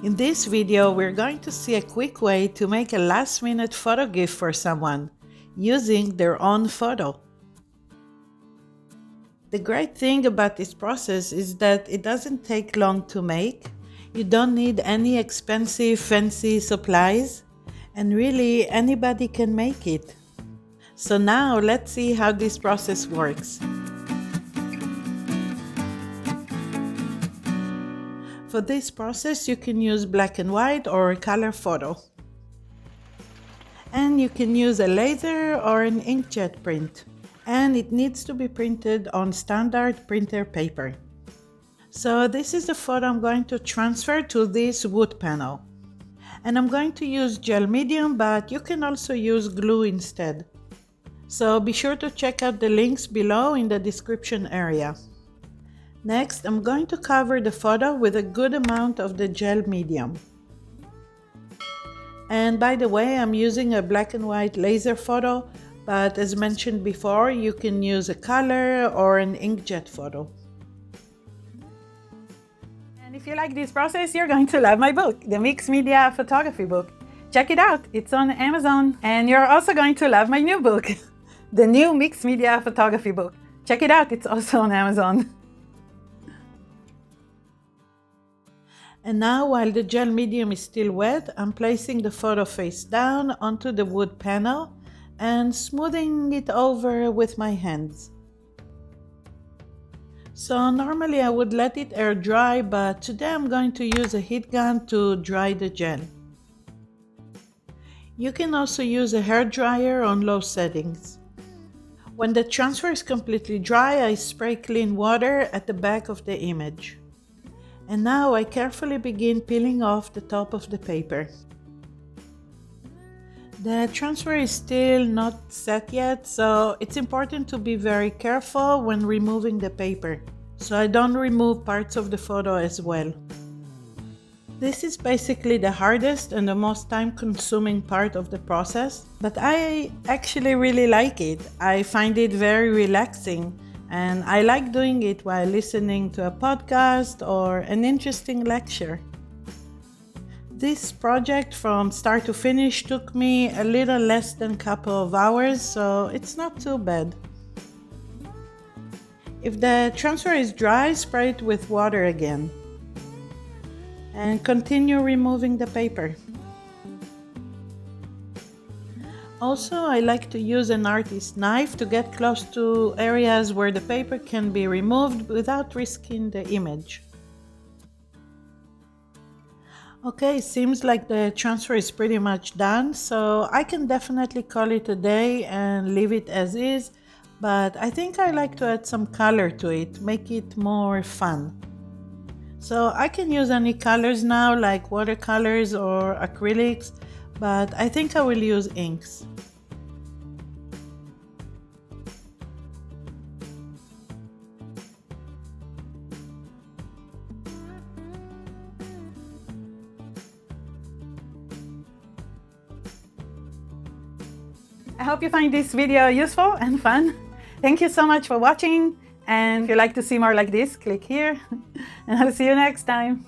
In this video, we're going to see a quick way to make a last-minute photo gift for someone using their own photo. The great thing about this process is that it doesn't take long to make. You don't need any expensive, fancy supplies, and really anybody can make it. So now let's see how this process works. For this process, you can use black and white or color photo. And you can use a laser or an inkjet print. And it needs to be printed on standard printer paper. So this is the photo I'm going to transfer to this wood panel. And I'm going to use gel medium, but you can also use glue instead. So be sure to check out the links below in the description area. Next, I'm going to cover the photo with a good amount of the gel medium. And by the way, I'm using a black and white laser photo, but as mentioned before, you can use a color or an inkjet photo. And if you like this process, you're going to love my book, the Mixed Media Photography book. Check it out, it's on Amazon. And you're also going to love my new book, the new Mixed Media Photography book. Check it out, it's also on Amazon. And now, while the gel medium is still wet, I'm placing the photo face down onto the wood panel and smoothing it over with my hands. So normally I would let it air dry, but today I'm going to use a heat gun to dry the gel. You can also use a hair dryer on low settings. When the transfer is completely dry, I spray clean water at the back of the image. And now I carefully begin peeling off the top of the paper. The transfer is still not set yet, so it's important to be very careful when removing the paper, so I don't remove parts of the photo as well. This is basically the hardest and the most time-consuming part of the process, but I actually really like it. I find it very relaxing. And I like doing it while listening to a podcast or an interesting lecture. This project from start to finish took me a little less than a couple of hours, so it's not too bad. If the transfer is dry, spray it with water again. And continue removing the paper. Also, I like to use an artist's knife to get close to areas where the paper can be removed without risking the image. Okay, seems like the transfer is pretty much done, so I can definitely call it a day and leave it as is, but I think I like to add some color to it, make it more fun. So I can use any colors now, like watercolors or acrylics, but I think I will use inks. I hope you find this video useful and fun. Thank you so much for watching, and if you'd like to see more like this, click here, and I'll see you next time.